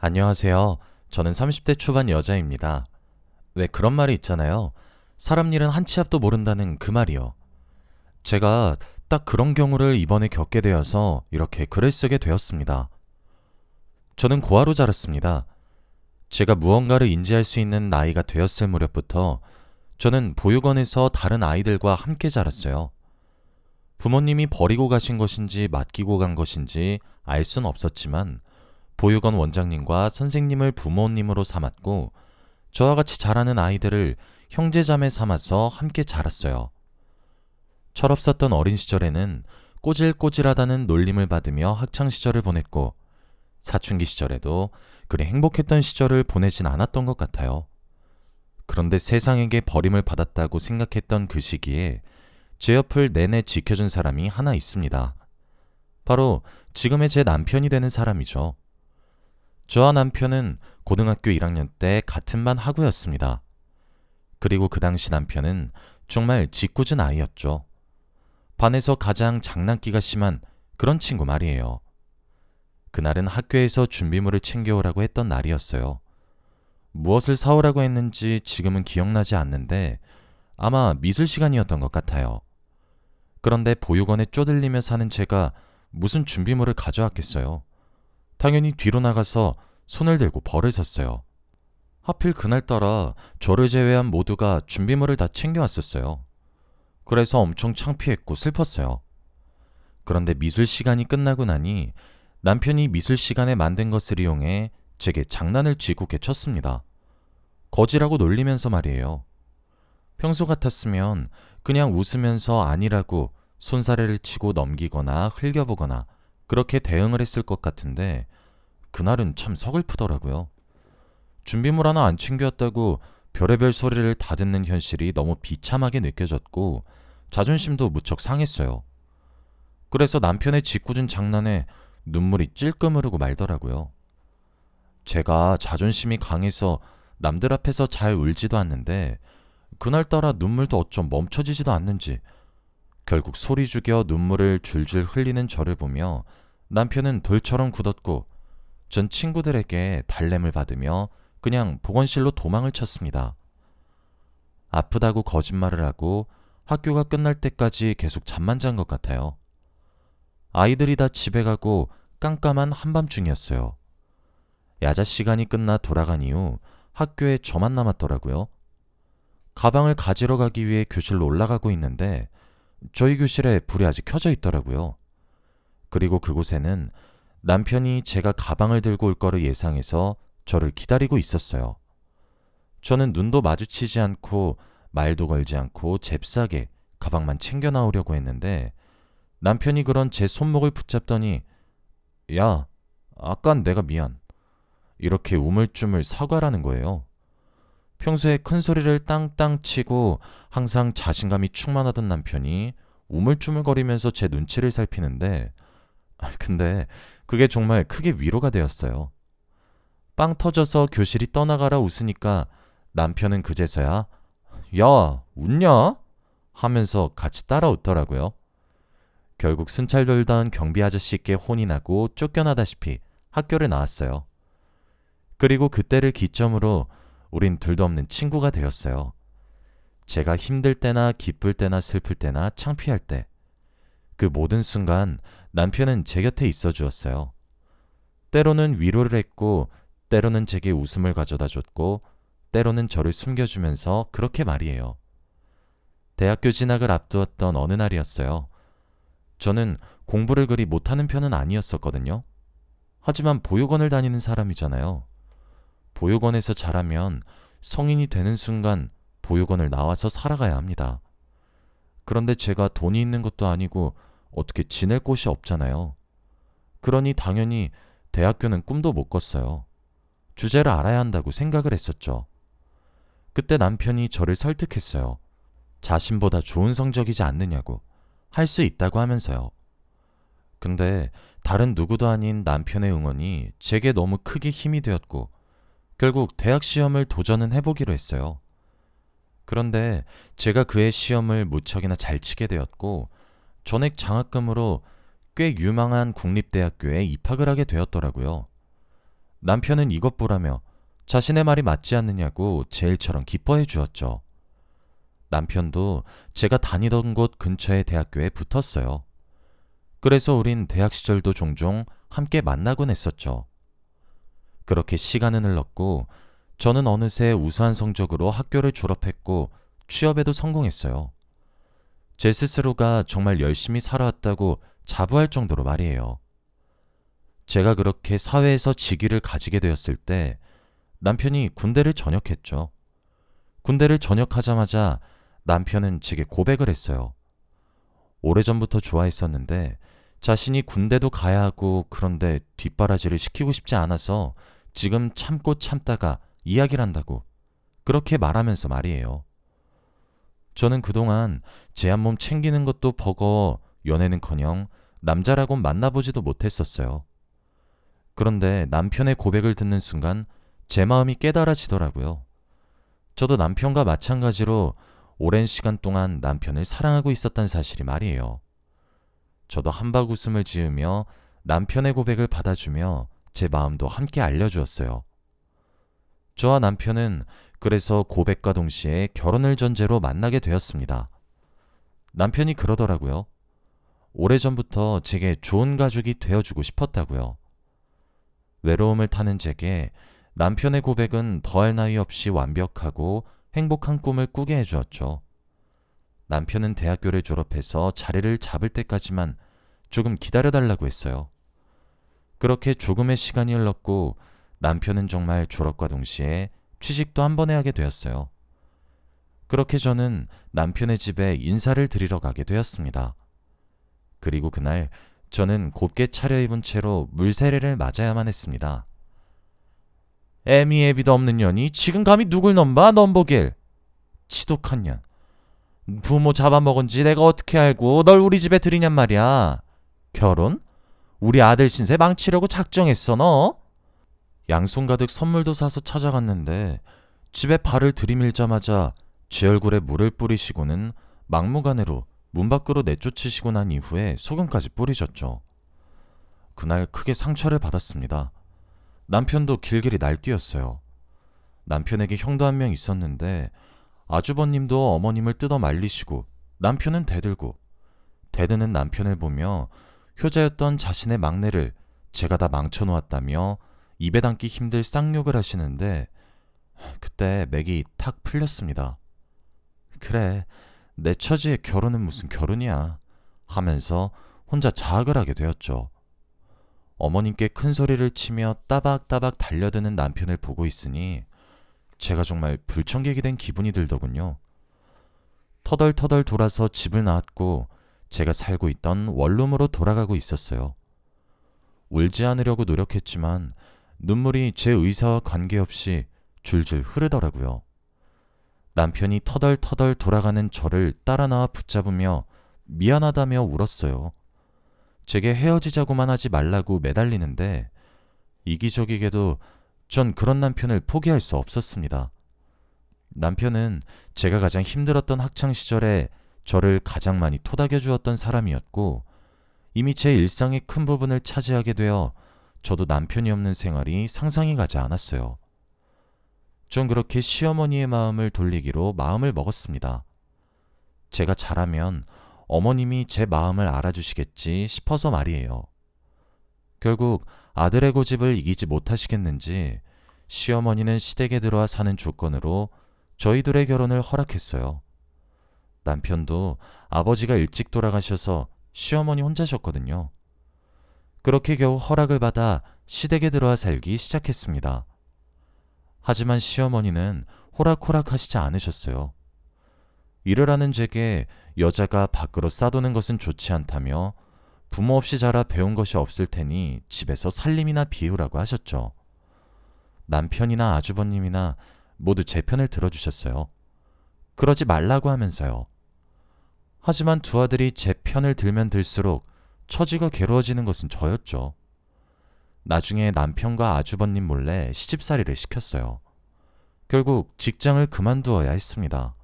안녕하세요. 저는 30대 초반 여자입니다. 왜 그런 말이 있잖아요. 사람 일은 한 치 앞도 모른다는 그 말이요. 제가 딱 그런 경우를 이번에 겪게 되어서 이렇게 글을 쓰게 되었습니다. 저는 고아로 자랐습니다. 제가 무언가를 인지할 수 있는 나이가 되었을 무렵부터 저는 보육원에서 다른 아이들과 함께 자랐어요. 부모님이 버리고 가신 것인지 맡기고 간 것인지 알 순 없었지만 보육원 원장님과 선생님을 부모님으로 삼았고 저와 같이 자라는 아이들을 형제자매 삼아서 함께 자랐어요. 철없었던 어린 시절에는 꼬질꼬질하다는 놀림을 받으며 학창시절을 보냈고 사춘기 시절에도 그리 행복했던 시절을 보내진 않았던 것 같아요. 그런데 세상에게 버림을 받았다고 생각했던 그 시기에 제 옆을 내내 지켜준 사람이 하나 있습니다. 바로 지금의 제 남편이 되는 사람이죠. 저와 남편은 고등학교 1학년 때 같은 반 하구였습니다. 그리고 그 당시 남편은 정말 짓궂은 아이였죠. 반에서 가장 장난기가 심한 그런 친구 말이에요. 그날은 학교에서 준비물을 챙겨오라고 했던 날이었어요. 무엇을 사오라고 했는지 지금은 기억나지 않는데 아마 미술 시간이었던 것 같아요. 그런데 보육원에 쪼들리며 사는 제가 무슨 준비물을 가져왔겠어요. 당연히 뒤로 나가서 손을 들고 벌을 섰어요. 하필 그날따라 저를 제외한 모두가 준비물을 다 챙겨왔었어요. 그래서 엄청 창피했고 슬펐어요. 그런데 미술 시간이 끝나고 나니 남편이 미술 시간에 만든 것을 이용해 제게 장난을 지고개 쳤습니다. 거지라고 놀리면서 말이에요. 평소 같았으면 그냥 웃으면서 아니라고 손사래를 치고 넘기거나 흘겨보거나 그렇게 대응을 했을 것 같은데 그날은 참 서글프더라고요. 준비물 하나 안 챙겨왔다고 별의별 소리를 다 듣는 현실이 너무 비참하게 느껴졌고 자존심도 무척 상했어요. 그래서 남편의 짓궂은 장난에 눈물이 찔끔 흐르고 말더라고요. 제가 자존심이 강해서 남들 앞에서 잘 울지도 않는데 그날따라 눈물도 어쩜 멈춰지지도 않는지 결국 소리 죽여 눈물을 줄줄 흘리는 저를 보며 남편은 돌처럼 굳었고 전 친구들에게 달램을 받으며 그냥 보건실로 도망을 쳤습니다. 아프다고 거짓말을 하고 학교가 끝날 때까지 계속 잠만 잔 것 같아요. 아이들이 다 집에 가고 깜깜한 한밤중이었어요. 야자 시간이 끝나 돌아간 이후 학교에 저만 남았더라고요. 가방을 가지러 가기 위해 교실로 올라가고 있는데 저희 교실에 불이 아직 켜져 있더라고요. 그리고 그곳에는 남편이 제가 가방을 들고 올 거를 예상해서 저를 기다리고 있었어요. 저는 눈도 마주치지 않고 말도 걸지 않고 잽싸게 가방만 챙겨 나오려고 했는데 남편이 그런 제 손목을 붙잡더니 야, 아깐 내가 미안. 이렇게 우물쭈물 사과라는 거예요. 평소에 큰 소리를 땅땅 치고 항상 자신감이 충만하던 남편이 우물쭈물거리면서 제 눈치를 살피는데 근데 그게 정말 크게 위로가 되었어요. 빵 터져서 교실이 떠나가라 웃으니까 남편은 그제서야 야, 웃냐? 하면서 같이 따라 웃더라고요. 결국 순찰 돌던 경비 아저씨께 혼이 나고 쫓겨나다시피 학교를 나왔어요. 그리고 그때를 기점으로 우린 둘도 없는 친구가 되었어요. 제가 힘들 때나 기쁠 때나 슬플 때나 창피할 때 그 모든 순간 남편은 제 곁에 있어 주었어요. 때로는 위로를 했고 때로는 제게 웃음을 가져다 줬고 때로는 저를 숨겨주면서 그렇게 말이에요. 대학교 진학을 앞두었던 어느 날이었어요. 저는 공부를 그리 못하는 편은 아니었었거든요. 하지만 보육원을 다니는 사람이잖아요. 보육원에서 자라면 성인이 되는 순간 보육원을 나와서 살아가야 합니다. 그런데 제가 돈이 있는 것도 아니고 어떻게 지낼 곳이 없잖아요. 그러니 당연히 대학교는 꿈도 못 꿨어요. 주제를 알아야 한다고 생각을 했었죠. 그때 남편이 저를 설득했어요. 자신보다 좋은 성적이지 않느냐고, 할 수 있다고 하면서요. 근데 다른 누구도 아닌 남편의 응원이 제게 너무 크게 힘이 되었고 결국 대학 시험을 도전은 해보기로 했어요. 그런데 제가 그의 시험을 무척이나 잘 치게 되었고 전액 장학금으로 꽤 유망한 국립대학교에 입학을 하게 되었더라고요. 남편은 이것 보라며 자신의 말이 맞지 않느냐고 제 일처럼 기뻐해 주었죠. 남편도 제가 다니던 곳 근처의 대학교에 붙었어요. 그래서 우린 대학 시절도 종종 함께 만나곤 했었죠. 그렇게 시간은 흘렀고 저는 어느새 우수한 성적으로 학교를 졸업했고 취업에도 성공했어요. 제 스스로가 정말 열심히 살아왔다고 자부할 정도로 말이에요. 제가 그렇게 사회에서 직위를 가지게 되었을 때 남편이 군대를 전역했죠. 군대를 전역하자마자 남편은 제게 고백을 했어요. 오래전부터 좋아했었는데 자신이 군대도 가야 하고 그런데 뒷바라지를 시키고 싶지 않아서 지금 참고 참다가 이야기를 한다고 그렇게 말하면서 말이에요. 저는 그동안 제 한 몸 챙기는 것도 버거워 연애는커녕 남자라고 만나보지도 못했었어요. 그런데 남편의 고백을 듣는 순간 제 마음이 깨달아지더라고요. 저도 남편과 마찬가지로 오랜 시간 동안 남편을 사랑하고 있었단 사실이 말이에요. 저도 한박 웃음을 지으며 남편의 고백을 받아주며 제 마음도 함께 알려주었어요. 저와 남편은 그래서 고백과 동시에 결혼을 전제로 만나게 되었습니다. 남편이 그러더라고요. 오래전부터 제게 좋은 가족이 되어주고 싶었다고요. 외로움을 타는 제게 남편의 고백은 더할 나위 없이 완벽하고 행복한 꿈을 꾸게 해주었죠. 남편은 대학교를 졸업해서 자리를 잡을 때까지만 조금 기다려달라고 했어요. 그렇게 조금의 시간이 흘렀고 남편은 정말 졸업과 동시에 취직도 한 번에 하게 되었어요. 그렇게 저는 남편의 집에 인사를 드리러 가게 되었습니다. 그리고 그날 저는 곱게 차려입은 채로 물세례를 맞아야만 했습니다. 애미애비도 없는 년이 지금 감히 누굴 넘봐 넘보길. 치독한 년. 부모 잡아먹은 지 내가 어떻게 알고 널 우리 집에 들이냔 말이야. 결혼? 우리 아들 신세 망치려고 작정했어 너? 양손 가득 선물도 사서 찾아갔는데 집에 발을 들이밀자마자 제 얼굴에 물을 뿌리시고는 막무가내로 문 밖으로 내쫓으시고 난 이후에 소금까지 뿌리셨죠. 그날 크게 상처를 받았습니다. 남편도 길길이 날뛰었어요. 남편에게 형도 한 명 있었는데 아주버님도 어머님을 뜯어 말리시고 남편은 대들고 대드는 남편을 보며 효자였던 자신의 막내를 제가 다 망쳐놓았다며 입에 담기 힘들 쌍욕을 하시는데 그때 맥이 탁 풀렸습니다. 그래, 내 처지에 결혼은 무슨 결혼이야 하면서 혼자 자학을 하게 되었죠. 어머님께 큰 소리를 치며 따박따박 달려드는 남편을 보고 있으니 제가 정말 불청객이 된 기분이 들더군요. 터덜터덜 돌아서 집을 나왔고 제가 살고 있던 원룸으로 돌아가고 있었어요. 울지 않으려고 노력했지만 눈물이 제 의사와 관계없이 줄줄 흐르더라고요. 남편이 터덜터덜 돌아가는 저를 따라 나와 붙잡으며 미안하다며 울었어요. 제게 헤어지자고만 하지 말라고 매달리는데 이기적이게도 전 그런 남편을 포기할 수 없었습니다. 남편은 제가 가장 힘들었던 학창시절에 저를 가장 많이 토닥여 주었던 사람이었고 이미 제 일상의 큰 부분을 차지하게 되어 저도 남편이 없는 생활이 상상이 가지 않았어요. 전 그렇게 시어머니의 마음을 돌리기로 마음을 먹었습니다. 제가 잘하면 어머님이 제 마음을 알아주시겠지 싶어서 말이에요. 결국 아들의 고집을 이기지 못하시겠는지 시어머니는 시댁에 들어와 사는 조건으로 저희 둘의 결혼을 허락했어요. 남편도 아버지가 일찍 돌아가셔서 시어머니 혼자셨거든요. 그렇게 겨우 허락을 받아 시댁에 들어와 살기 시작했습니다. 하지만 시어머니는 호락호락 하시지 않으셨어요. 일을 하는 제게 여자가 밖으로 싸도는 것은 좋지 않다며 부모 없이 자라 배운 것이 없을 테니 집에서 살림이나 비우라고 하셨죠. 남편이나 아주버님이나 모두 제 편을 들어주셨어요. 그러지 말라고 하면서요. 하지만 두 아들이 제 편을 들면 들수록 처지가 괴로워지는 것은 저였죠. 나중에 남편과 아주버님 몰래 시집살이를 시켰어요. 결국 직장을 그만두어야 했습니다.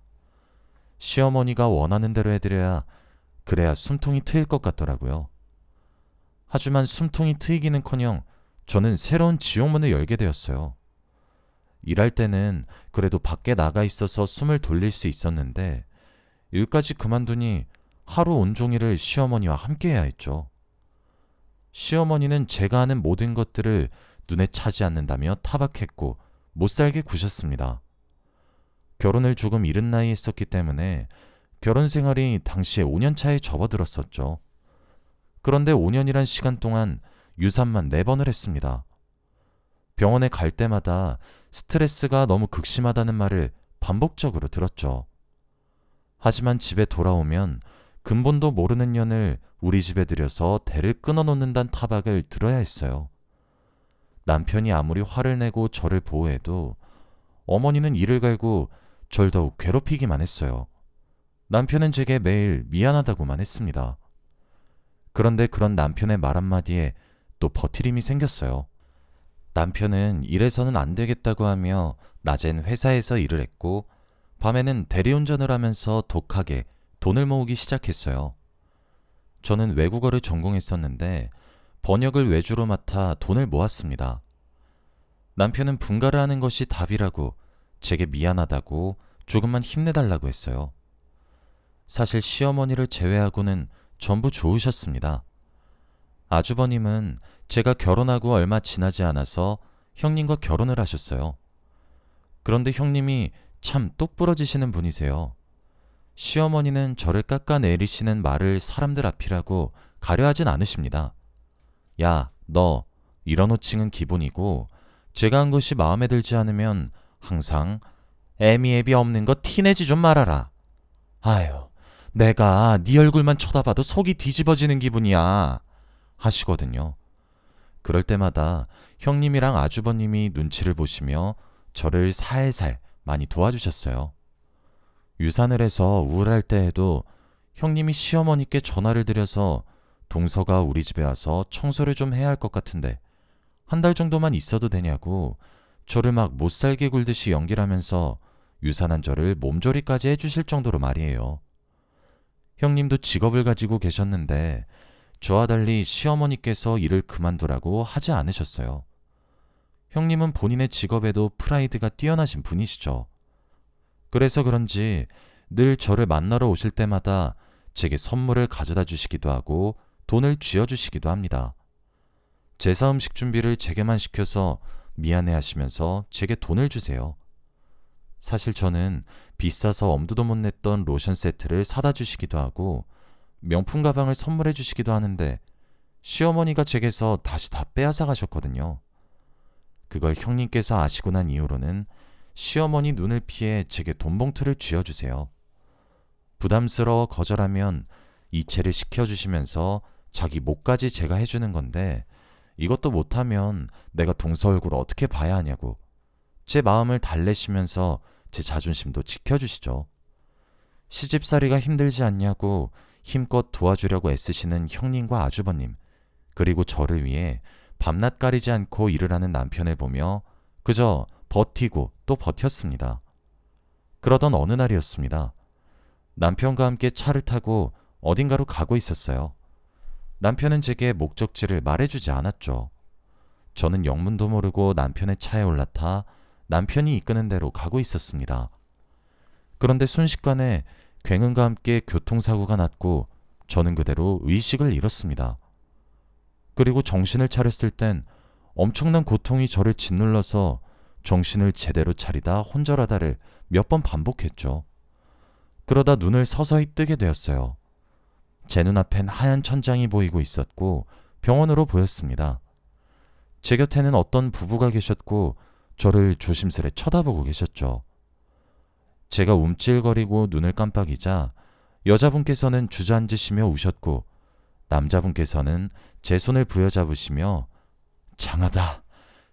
시어머니가 원하는 대로 해드려야 그래야 숨통이 트일 것 같더라고요. 하지만 숨통이 트이기는커녕 저는 새로운 지옥문을 열게 되었어요. 일할 때는 그래도 밖에 나가 있어서 숨을 돌릴 수 있었는데 일까지 그만두니 하루 온종일을 시어머니와 함께 해야 했죠. 시어머니는 제가 하는 모든 것들을 눈에 차지 않는다며 타박했고 못살게 구셨습니다. 결혼을 조금 이른 나이에 했었기 때문에 결혼 생활이 당시에 5년 차에 접어들었었죠. 그런데 5년이란 시간 동안 유산만 4번을 했습니다. 병원에 갈 때마다 스트레스가 너무 극심하다는 말을 반복적으로 들었죠. 하지만 집에 돌아오면 근본도 모르는 년을 우리 집에 들여서 대를 끊어놓는다는 타박을 들어야 했어요. 남편이 아무리 화를 내고 저를 보호해도 어머니는 이를 갈고 절 더욱 괴롭히기만 했어요. 남편은 제게 매일 미안하다고만 했습니다. 그런데 그런 남편의 말 한마디에 또 버티림이 생겼어요. 남편은 이래서는 안 되겠다고 하며 낮엔 회사에서 일을 했고 밤에는 대리운전을 하면서 독하게 돈을 모으기 시작했어요. 저는 외국어를 전공했었는데 번역을 외주로 맡아 돈을 모았습니다. 남편은 분가를 하는 것이 답이라고 제게 미안하다고 조금만 힘내달라고 했어요. 사실 시어머니를 제외하고는 전부 좋으셨습니다. 아주버님은 제가 결혼하고 얼마 지나지 않아서 형님과 결혼을 하셨어요. 그런데 형님이 참 똑부러지시는 분이세요. 시어머니는 저를 깎아내리시는 말을 사람들 앞이라고 가려하진 않으십니다. 야, 너 이런 호칭은 기본이고 제가 한 것이 마음에 들지 않으면 항상 애미애비 없는 거 티내지 좀 말아라. 아유, 내가 네 얼굴만 쳐다봐도 속이 뒤집어지는 기분이야 하시거든요. 그럴 때마다 형님이랑 아주버님이 눈치를 보시며 저를 살살 많이 도와주셨어요. 유산을 해서 우울할 때에도 형님이 시어머니께 전화를 드려서 동서가 우리 집에 와서 청소를 좀 해야 할 것 같은데 한 달 정도만 있어도 되냐고 저를 막 못살게 굴듯이 연기하면서 유산한 저를 몸조리까지 해주실 정도로 말이에요. 형님도 직업을 가지고 계셨는데 저와 달리 시어머니께서 일을 그만두라고 하지 않으셨어요. 형님은 본인의 직업에도 프라이드가 뛰어나신 분이시죠. 그래서 그런지 늘 저를 만나러 오실 때마다 제게 선물을 가져다 주시기도 하고 돈을 쥐어주시기도 합니다. 제사 음식 준비를 제게만 시켜서 미안해 하시면서 제게 돈을 주세요. 사실 저는 비싸서 엄두도 못 냈던 로션 세트를 사다 주시기도 하고 명품 가방을 선물해 주시기도 하는데 시어머니가 제게서 다시 다 빼앗아 가셨거든요. 그걸 형님께서 아시고 난 이후로는 시어머니 눈을 피해 제게 돈 봉투를 쥐어주세요. 부담스러워 거절하면 이체를 시켜주시면서 자기 목까지 제가 해주는 건데 이것도 못하면 내가 동서 얼굴을 어떻게 봐야 하냐고 제 마음을 달래시면서 제 자존심도 지켜주시죠. 시집살이가 힘들지 않냐고 힘껏 도와주려고 애쓰시는 형님과 아주버님, 그리고 저를 위해 밤낮 가리지 않고 일을 하는 남편을 보며 그저 버티고 또 버텼습니다. 그러던 어느 날이었습니다. 남편과 함께 차를 타고 어딘가로 가고 있었어요. 남편은 제게 목적지를 말해주지 않았죠. 저는 영문도 모르고 남편의 차에 올라타 남편이 이끄는 대로 가고 있었습니다. 그런데 순식간에 굉음과 함께 교통사고가 났고 저는 그대로 의식을 잃었습니다. 그리고 정신을 차렸을 땐 엄청난 고통이 저를 짓눌러서 정신을 제대로 차리다 혼절하다를 몇 번 반복했죠. 그러다 눈을 서서히 뜨게 되었어요. 제 눈앞엔 하얀 천장이 보이고 있었고 병원으로 보였습니다. 제 곁에는 어떤 부부가 계셨고 저를 조심스레 쳐다보고 계셨죠. 제가 움찔거리고 눈을 깜빡이자 여자분께서는 주저앉으시며 우셨고 남자분께서는 제 손을 부여잡으시며 장하다,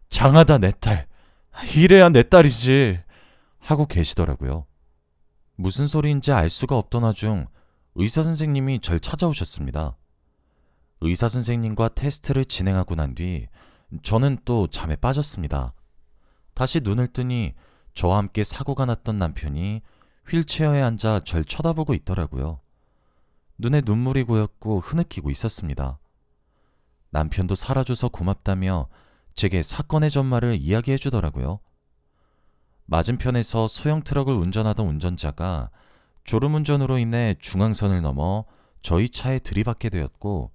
장하다 내 딸, 이래야 내 딸이지 하고 계시더라고요. 무슨 소리인지 알 수가 없던 와중 의사 선생님이 절 찾아오셨습니다. 의사 선생님과 테스트를 진행하고 난 뒤 저는 또 잠에 빠졌습니다. 다시 눈을 뜨니 저와 함께 사고가 났던 남편이 휠체어에 앉아 절 쳐다보고 있더라고요. 눈에 눈물이 고였고 흐느끼고 있었습니다. 남편도 살아줘서 고맙다며 제게 사건의 전말을 이야기해 주더라고요. 맞은편에서 소형 트럭을 운전하던 운전자가 졸음운전으로 인해 중앙선을 넘어 저희 차에 들이받게 되었고,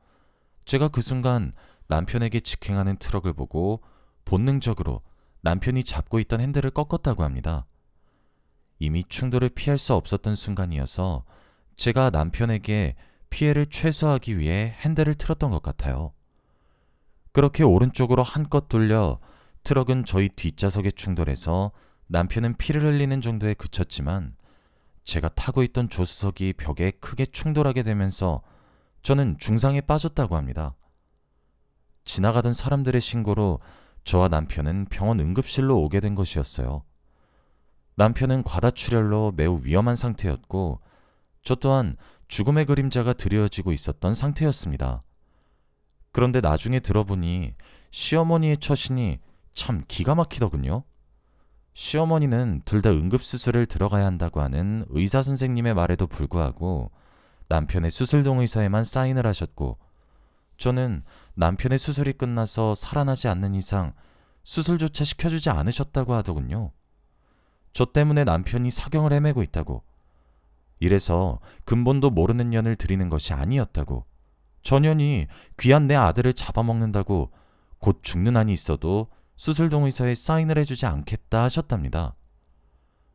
제가 그 순간 남편에게 직행하는 트럭을 보고 본능적으로 남편이 잡고 있던 핸들을 꺾었다고 합니다. 이미 충돌을 피할 수 없었던 순간이어서 제가 남편에게 피해를 최소화하기 위해 핸들을 틀었던 것 같아요. 그렇게 오른쪽으로 한껏 돌려 트럭은 저희 뒷좌석에 충돌해서 남편은 피를 흘리는 정도에 그쳤지만, 제가 타고 있던 조수석이 벽에 크게 충돌하게 되면서 저는 중상에 빠졌다고 합니다. 지나가던 사람들의 신고로 저와 남편은 병원 응급실로 오게 된 것이었어요. 남편은 과다출혈로 매우 위험한 상태였고, 저 또한 죽음의 그림자가 드리워지고 있었던 상태였습니다. 그런데 나중에 들어보니 시어머니의 처신이 참 기가 막히더군요. 시어머니는 둘 다 응급수술을 들어가야 한다고 하는 의사 선생님의 말에도 불구하고 남편의 수술 동의서에만 사인을 하셨고, 저는 남편의 수술이 끝나서 살아나지 않는 이상 수술조차 시켜주지 않으셨다고 하더군요. 저 때문에 남편이 사경을 헤매고 있다고, 이래서 근본도 모르는 년을 드리는 것이 아니었다고, 전현이 귀한 내 아들을 잡아먹는다고 곧 죽는 한이 있어도 수술 동의서에 사인을 해주지 않겠다 하셨답니다.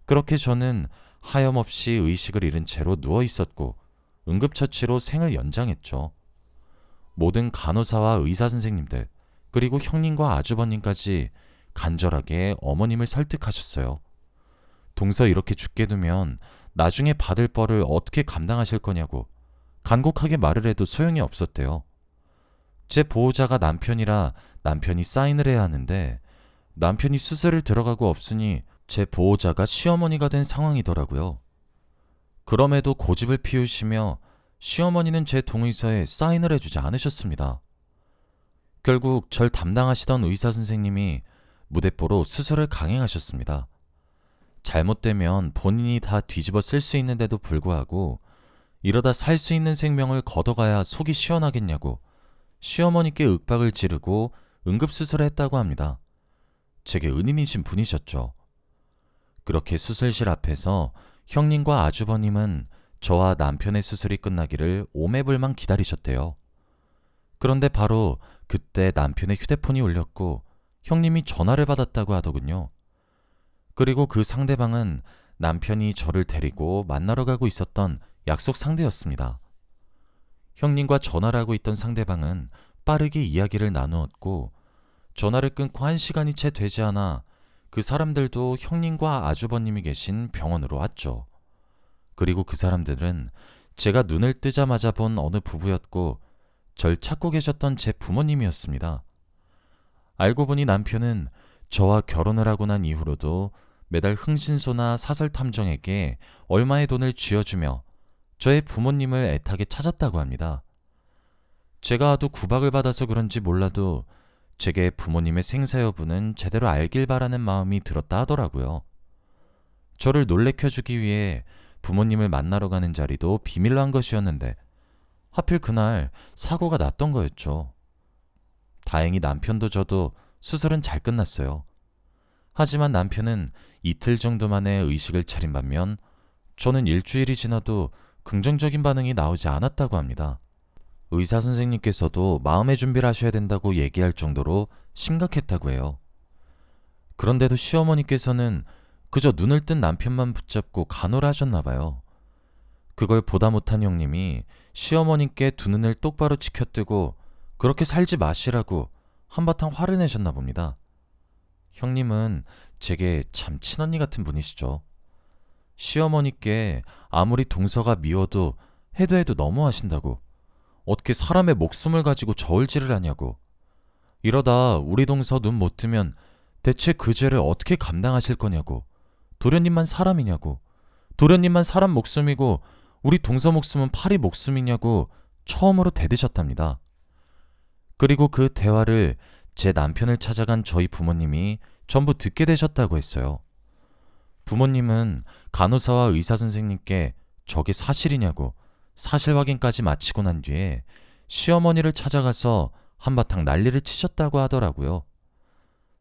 그렇게 저는 하염없이 의식을 잃은 채로 누워 있었고 응급처치로 생을 연장했죠. 모든 간호사와 의사 선생님들, 그리고 형님과 아주버님까지 간절하게 어머님을 설득하셨어요. 동서 이렇게 죽게 두면 나중에 받을 벌을 어떻게 감당하실 거냐고 간곡하게 말을 해도 소용이 없었대요. 제 보호자가 남편이라 남편이 사인을 해야 하는데, 남편이 수술을 들어가고 없으니 제 보호자가 시어머니가 된 상황이더라고요. 그럼에도 고집을 피우시며 시어머니는 제 동의서에 사인을 해주지 않으셨습니다. 결국 절 담당하시던 의사 선생님이 무대뽀로 수술을 강행하셨습니다. 잘못되면 본인이 다 뒤집어 쓸 수 있는데도 불구하고 이러다 살 수 있는 생명을 걷어가야 속이 시원하겠냐고 시어머니께 윽박을 지르고 응급수술을 했다고 합니다. 제게 은인이신 분이셨죠. 그렇게 수술실 앞에서 형님과 아주버님은 저와 남편의 수술이 끝나기를 오매불망 기다리셨대요. 그런데 바로 그때 남편의 휴대폰이 울렸고 형님이 전화를 받았다고 하더군요. 그리고 그 상대방은 남편이 저를 데리고 만나러 가고 있었던 약속 상대였습니다. 형님과 전화를 하고 있던 상대방은 빠르게 이야기를 나누었고, 전화를 끊고 1시간이 채 되지 않아 그 사람들도 형님과 아주버님이 계신 병원으로 왔죠. 그리고 그 사람들은 제가 눈을 뜨자마자 본 어느 부부였고, 절 찾고 계셨던 제 부모님이었습니다. 알고 보니 남편은 저와 결혼을 하고 난 이후로도 매달 흥신소나 사설탐정에게 얼마의 돈을 쥐어주며 저의 부모님을 애타게 찾았다고 합니다. 제가 하도 구박을 받아서 그런지 몰라도 제게 부모님의 생사 여부는 제대로 알길 바라는 마음이 들었다 하더라고요. 저를 놀래켜주기 위해 부모님을 만나러 가는 자리도 비밀로 한 것이었는데 하필 그날 사고가 났던 거였죠. 다행히 남편도 저도 수술은 잘 끝났어요. 하지만 남편은 이틀 정도 만에 의식을 차린 반면 저는 일주일이 지나도 긍정적인 반응이 나오지 않았다고 합니다. 의사 선생님께서도 마음의 준비를 하셔야 된다고 얘기할 정도로 심각했다고 해요. 그런데도 시어머니께서는 그저 눈을 뜬 남편만 붙잡고 간호를 하셨나 봐요. 그걸 보다 못한 형님이 시어머니께 두 눈을 똑바로 치켜뜨고 그렇게 살지 마시라고 한바탕 화를 내셨나 봅니다. 형님은 제게 참 친언니 같은 분이시죠. 시어머니께 아무리 동서가 미워도 해도 너무하신다고, 어떻게 사람의 목숨을 가지고 저울질을 하냐고, 이러다 우리 동서 눈 못 뜨면 대체 그 죄를 어떻게 감당하실 거냐고, 도련님만 사람이냐고, 도련님만 사람 목숨이고 우리 동서 목숨은 파리 목숨이냐고 처음으로 대드셨답니다. 그리고 그 대화를 제 남편을 찾아간 저희 부모님이 전부 듣게 되셨다고 했어요. 부모님은 간호사와 의사 선생님께 저게 사실이냐고 사실 확인까지 마치고 난 뒤에 시어머니를 찾아가서 한바탕 난리를 치셨다고 하더라고요.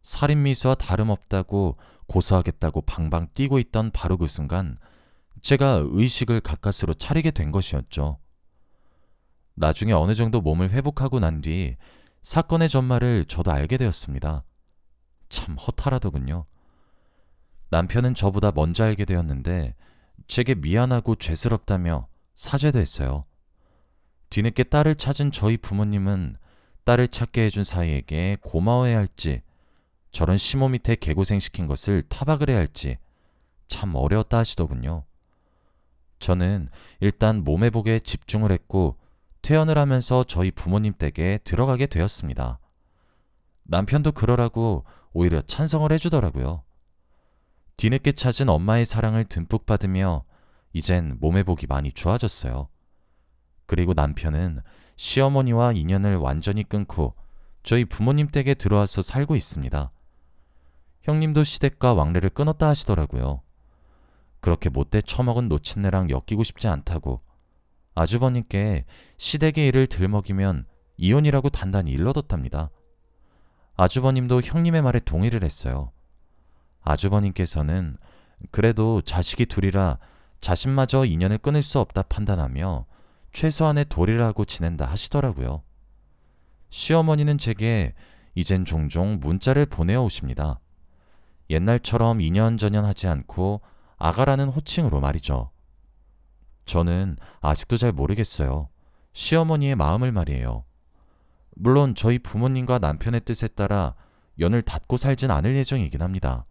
살인미수와 다름없다고 고소하겠다고 방방 뛰고 있던 바로 그 순간 제가 의식을 가까스로 차리게 된 것이었죠. 나중에 어느 정도 몸을 회복하고 난 뒤 사건의 전말을 저도 알게 되었습니다. 참 허탈하더군요. 남편은 저보다 먼저 알게 되었는데 제게 미안하고 죄스럽다며 사죄도 했어요. 뒤늦게 딸을 찾은 저희 부모님은 딸을 찾게 해준 사이에게 고마워해야 할지 저런 시모 밑에 개고생시킨 것을 타박을 해야 할지 참 어려웠다 하시더군요. 저는 일단 몸회복에 집중을 했고 퇴원을 하면서 저희 부모님 댁에 들어가게 되었습니다. 남편도 그러라고 오히려 찬성을 해주더라고요. 뒤늦게 찾은 엄마의 사랑을 듬뿍 받으며 이젠 몸회복이 많이 좋아졌어요. 그리고 남편은 시어머니와 인연을 완전히 끊고 저희 부모님 댁에 들어와서 살고 있습니다. 형님도 시댁과 왕래를 끊었다 하시더라고요. 그렇게 못돼 처먹은 노친네랑 엮이고 싶지 않다고 아주버님께 시댁의 일을 들먹이면 이혼이라고 단단히 일러뒀답니다. 아주버님도 형님의 말에 동의를 했어요. 아주버님께서는 그래도 자식이 둘이라 자신마저 인연을 끊을 수 없다 판단하며 최소한의 도리를 하고 지낸다 하시더라고요. 시어머니는 제게 이젠 종종 문자를 보내어 오십니다. 옛날처럼 이년저년하지 않고 아가라는 호칭으로 말이죠. 저는 아직도 잘 모르겠어요. 시어머니의 마음을 말이에요. 물론 저희 부모님과 남편의 뜻에 따라 연을 닫고 살진 않을 예정이긴 합니다.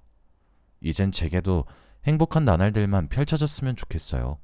이젠 제게도 행복한 나날들만 펼쳐졌으면 좋겠어요.